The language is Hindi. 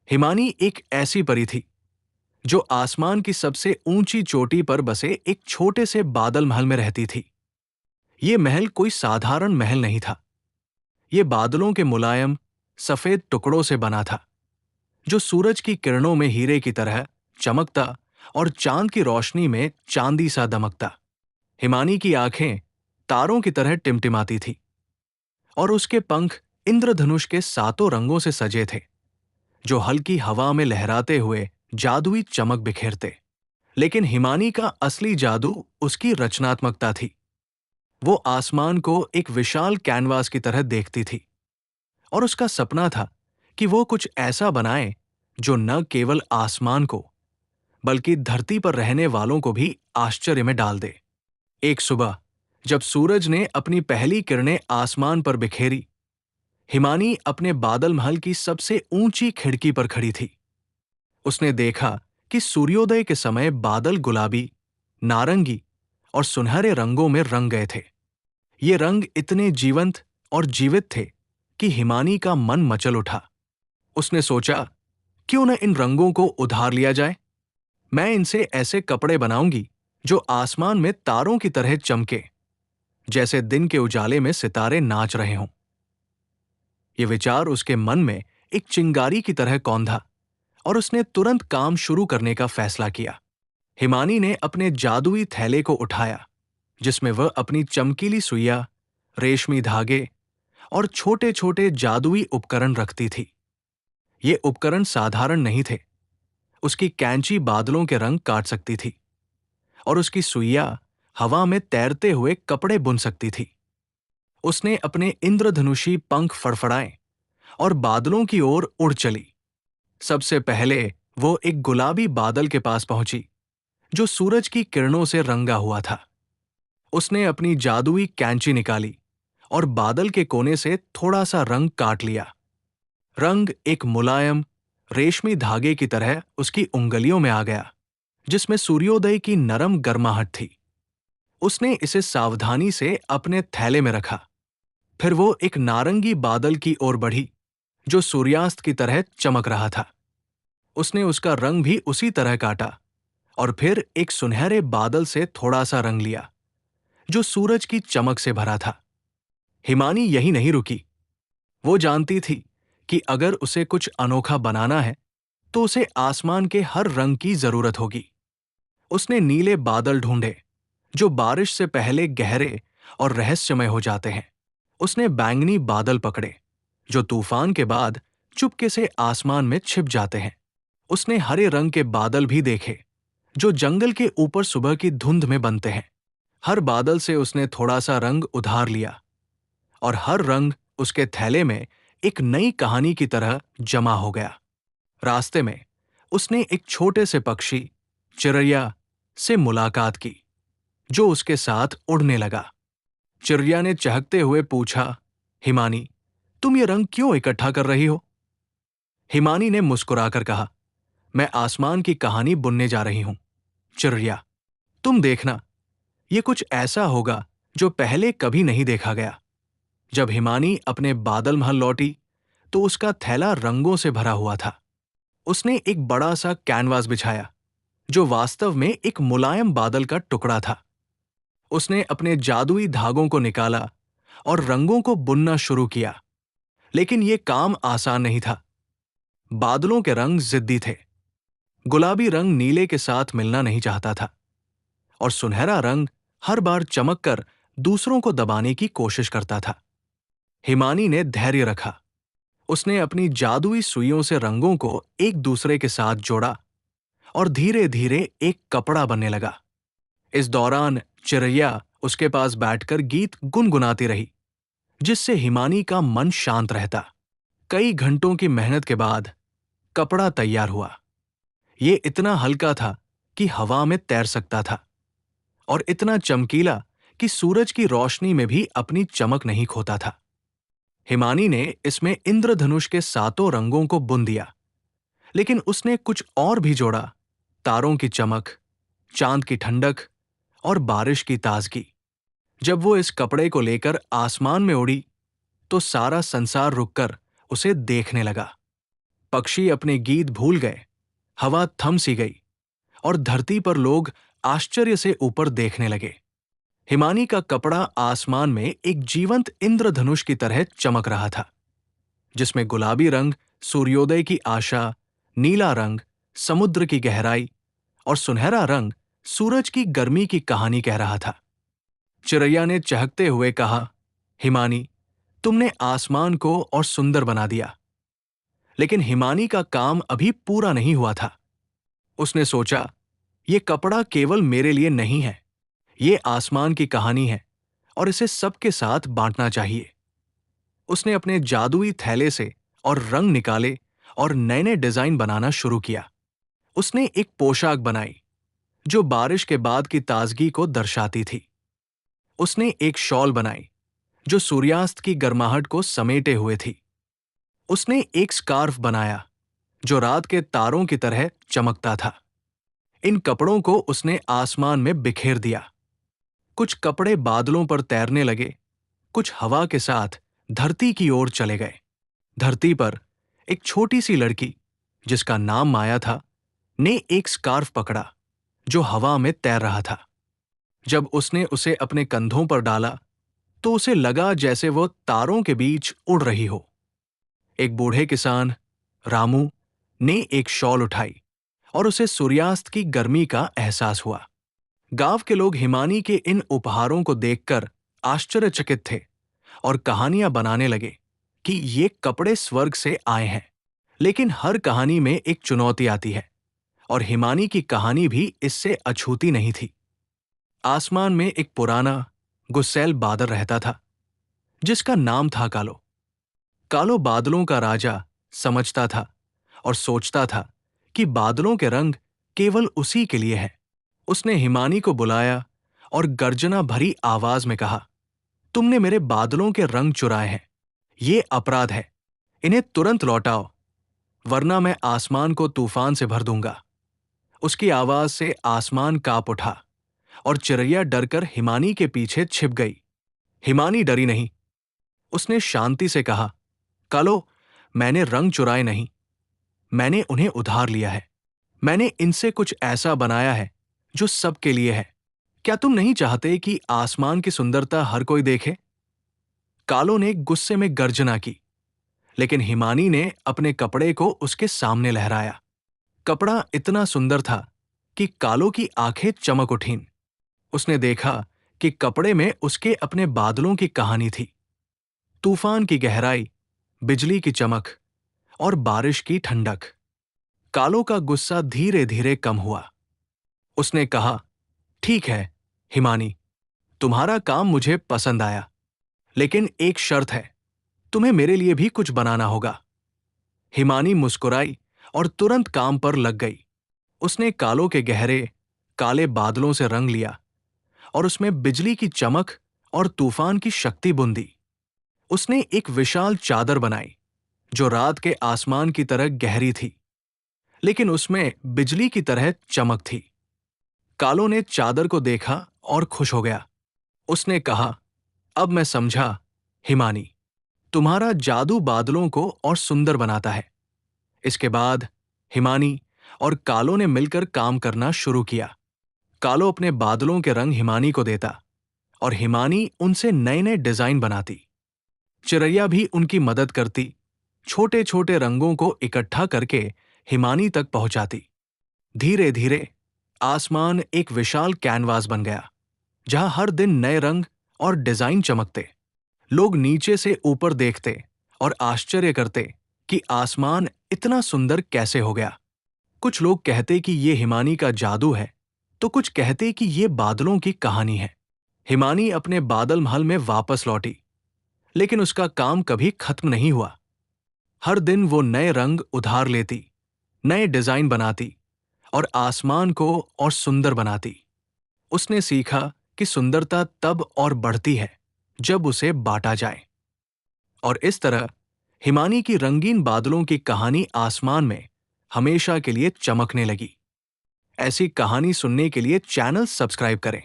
हिमानी एक ऐसी परी थी जो आसमान की सबसे ऊंची चोटी पर बसे एक छोटे से बादल महल में रहती थी। ये महल कोई साधारण महल नहीं था। ये बादलों के मुलायम सफेद टुकड़ों से बना था, जो सूरज की किरणों में हीरे की तरह चमकता और चांद की रोशनी में चांदी सा दमकता। हिमानी की आंखें तारों की तरह टिमटिमाती थी और उसके पंख इंद्रधनुष के सातों रंगों से सजे थे, जो हल्की हवा में लहराते हुए जादुई चमक बिखेरते। लेकिन हिमानी का असली जादू उसकी रचनात्मकता थी। वो आसमान को एक विशाल कैनवास की तरह देखती थी और उसका सपना था कि वो कुछ ऐसा बनाए जो न केवल आसमान को बल्कि धरती पर रहने वालों को भी आश्चर्य में डाल दे। एक सुबह जब सूरज ने अपनी पहली किरणें आसमान पर बिखेरी, हिमानी अपने बादल महल की सबसे ऊंची खिड़की पर खड़ी थी। उसने देखा कि सूर्योदय के समय बादल गुलाबी, नारंगी और सुनहरे रंगों में रंग गए थे। ये रंग इतने जीवंत और जीवित थे कि हिमानी का मन मचल उठा। उसने सोचा, क्यों न इन रंगों को उधार लिया जाए। मैं इनसे ऐसे कपड़े बनाऊंगी जो आसमान में तारों की तरह चमके, जैसे दिन के उजाले में सितारे नाच रहे हों। ये विचार उसके मन में एक चिंगारी की तरह कौंधा और उसने तुरंत काम शुरू करने का फैसला किया। हिमानी ने अपने जादुई थैले को उठाया, जिसमें वह अपनी चमकीली सुइयां, रेशमी धागे और छोटे छोटे जादुई उपकरण रखती थी। ये उपकरण साधारण नहीं थे। उसकी कैंची बादलों के रंग काट सकती थी और उसकी सुइयां हवा में तैरते हुए कपड़े बुन सकती थी। उसने अपने इंद्रधनुषी पंख फड़फड़ाए और बादलों की ओर उड़ चली। सबसे पहले वो एक गुलाबी बादल के पास पहुंची, जो सूरज की किरणों से रंगा हुआ था। उसने अपनी जादुई कैंची निकाली और बादल के कोने से थोड़ा सा रंग काट लिया। रंग एक मुलायम रेशमी धागे की तरह उसकी उंगलियों में आ गया, जिसमें सूर्योदय की नरम गर्माहट थी। उसने इसे सावधानी से अपने थैले में रखा। फिर वो एक नारंगी बादल की ओर बढ़ी, जो सूर्यास्त की तरह चमक रहा था। उसने उसका रंग भी उसी तरह काटा और फिर एक सुनहरे बादल से थोड़ा सा रंग लिया, जो सूरज की चमक से भरा था। हिमानी यही नहीं रुकी। वो जानती थी कि अगर उसे कुछ अनोखा बनाना है तो उसे आसमान के हर रंग की जरूरत होगी। उसने नीले बादल ढूंढे, जो बारिश से पहले गहरे और रहस्यमय हो जाते हैं। उसने बैंगनी बादल पकड़े, जो तूफान के बाद चुपके से आसमान में छिप जाते हैं। उसने हरे रंग के बादल भी देखे, जो जंगल के ऊपर सुबह की धुंध में बनते हैं। हर बादल से उसने थोड़ा सा रंग उधार लिया और हर रंग उसके थैले में एक नई कहानी की तरह जमा हो गया। रास्ते में उसने एक छोटे से पक्षी, चिरैया से मुलाकात की, जो उसके साथ उड़ने लगा। चिरैया ने चहकते हुए पूछा, हिमानी, तुम ये रंग क्यों इकट्ठा कर रही हो? हिमानी ने मुस्कुराकर कहा, मैं आसमान की कहानी बुनने जा रही हूं। चिरैया, तुम देखना, ये कुछ ऐसा होगा जो पहले कभी नहीं देखा गया। जब हिमानी अपने बादल महल लौटी तो उसका थैला रंगों से भरा हुआ था। उसने एक बड़ा सा कैनवास बिछाया, जो वास्तव में एक मुलायम बादल का टुकड़ा था। उसने अपने जादुई धागों को निकाला और रंगों को बुनना शुरू किया। लेकिन यह काम आसान नहीं था। बादलों के रंग जिद्दी थे। गुलाबी रंग नीले के साथ मिलना नहीं चाहता था और सुनहरा रंग हर बार चमककर दूसरों को दबाने की कोशिश करता था। हिमानी ने धैर्य रखा। उसने अपनी जादुई सुइयों से रंगों को एक दूसरे के साथ जोड़ा और धीरे धीरे एक कपड़ा बनने लगा। इस दौरान चिरैया उसके पास बैठकर गीत गुनगुनाती रही, जिससे हिमानी का मन शांत रहता। कई घंटों की मेहनत के बाद कपड़ा तैयार हुआ। ये इतना हल्का था कि हवा में तैर सकता था और इतना चमकीला कि सूरज की रोशनी में भी अपनी चमक नहीं खोता था। हिमानी ने इसमें इंद्रधनुष के सातों रंगों को बुन दिया, लेकिन उसने कुछ और भी जोड़ा, तारों की चमक, चांद की ठंडक और बारिश की ताजगी। जब वो इस कपड़े को लेकर आसमान में उड़ी तो सारा संसार रुककर उसे देखने लगा। पक्षी अपने गीत भूल गए, हवा थम सी गई और धरती पर लोग आश्चर्य से ऊपर देखने लगे। हिमानी का कपड़ा आसमान में एक जीवंत इंद्रधनुष की तरह चमक रहा था, जिसमें गुलाबी रंग सूर्योदय की आशा, नीला रंग समुद्र की गहराई और सुनहरा रंग सूरज की गर्मी की कहानी कह रहा था। चिरैया ने चहकते हुए कहा, हिमानी, तुमने आसमान को और सुंदर बना दिया। लेकिन हिमानी का काम अभी पूरा नहीं हुआ था। उसने सोचा, ये कपड़ा केवल मेरे लिए नहीं है, ये आसमान की कहानी है और इसे सबके साथ बांटना चाहिए। उसने अपने जादुई थैले से और रंग निकाले और नए नए डिजाइन बनाना शुरू किया। उसने एक पोशाक बनाई जो बारिश के बाद की ताजगी को दर्शाती थी। उसने एक शॉल बनाई जो सूर्यास्त की गर्माहट को समेटे हुए थी। उसने एक स्कार्फ बनाया जो रात के तारों की तरह चमकता था। इन कपड़ों को उसने आसमान में बिखेर दिया। कुछ कपड़े बादलों पर तैरने लगे, कुछ हवा के साथ धरती की ओर चले गए। धरती पर एक छोटी सी लड़की, जिसका नाम माया था, ने एक स्कार्फ पकड़ा जो हवा में तैर रहा था। जब उसने उसे अपने कंधों पर डाला तो उसे लगा जैसे वो तारों के बीच उड़ रही हो। एक बूढ़े किसान, रामू, ने एक शॉल उठाई और उसे सूर्यास्त की गर्मी का एहसास हुआ। गांव के लोग हिमानी के इन उपहारों को देखकर आश्चर्यचकित थे और कहानियां बनाने लगे कि ये कपड़े स्वर्ग से आए हैं। लेकिन हर कहानी में एक चुनौती आती है और हिमानी की कहानी भी इससे अछूती नहीं थी। आसमान में एक पुराना, गुस्सैल बादल रहता था जिसका नाम था कालो। कालो बादलों का राजा समझता था और सोचता था कि बादलों के रंग केवल उसी के लिए हैं। उसने हिमानी को बुलाया और गर्जना भरी आवाज में कहा, तुमने मेरे बादलों के रंग चुराए हैं। ये अपराध है। इन्हें तुरंत लौटाओ, वरना मैं आसमान को तूफान से भर दूंगा। उसकी आवाज से आसमान कांप उठा और चिरैया डरकर हिमानी के पीछे छिप गई। हिमानी डरी नहीं। उसने शांति से कहा, कालो, मैंने रंग चुराए नहीं, मैंने उन्हें उधार लिया है। मैंने इनसे कुछ ऐसा बनाया है जो सबके लिए है। क्या तुम नहीं चाहते कि आसमान की सुंदरता हर कोई देखे? कालो ने गुस्से में गर्जना की, लेकिन हिमानी ने अपने कपड़े को उसके सामने लहराया। कपड़ा इतना सुंदर था कि कालो की आंखें चमक उठीं। उसने देखा कि कपड़े में उसके अपने बादलों की कहानी थी। तूफान की गहराई, बिजली की चमक और बारिश की ठंडक। कालो का गुस्सा धीरे धीरे कम हुआ। उसने कहा, ठीक है हिमानी, तुम्हारा काम मुझे पसंद आया, लेकिन एक शर्त है, तुम्हें मेरे लिए भी कुछ बनाना होगा। हिमानी मुस्कुराई और तुरंत काम पर लग गई। उसने कालो के गहरे काले बादलों से रंग लिया और उसमें बिजली की चमक और तूफान की शक्ति बुंदी। उसने एक विशाल चादर बनाई जो रात के आसमान की तरह गहरी थी, लेकिन उसमें बिजली की तरह चमक थी। कालो ने चादर को देखा और खुश हो गया। उसने कहा, अब मैं समझा हिमानी, तुम्हारा जादू बादलों को और सुंदर बनाता है। इसके बाद हिमानी और कालो ने मिलकर काम करना शुरू किया। कालो अपने बादलों के रंग हिमानी को देता और हिमानी उनसे नए नए डिजाइन बनाती। चिरैया भी उनकी मदद करती, छोटे छोटे रंगों को इकट्ठा करके हिमानी तक पहुंचाती। धीरे धीरे आसमान एक विशाल कैनवास बन गया, जहां हर दिन नए रंग और डिजाइन चमकते। लोग नीचे से ऊपर देखते और आश्चर्य करते कि आसमान इतना सुंदर कैसे हो गया। कुछ लोग कहते कि ये हिमानी का जादू है, तो कुछ कहते कि ये बादलों की कहानी है। हिमानी अपने बादल महल में वापस लौटी, लेकिन उसका काम कभी खत्म नहीं हुआ। हर दिन वो नए रंग उधार लेती, नए डिजाइन बनाती और आसमान को और सुंदर बनाती। उसने सीखा कि सुंदरता तब और बढ़ती है जब उसे बांटा जाए। और इस तरह हिमानी की रंगीन बादलों की कहानी आसमान में हमेशा के लिए चमकने लगी। ऐसी कहानी सुनने के लिए चैनल सब्सक्राइब करें।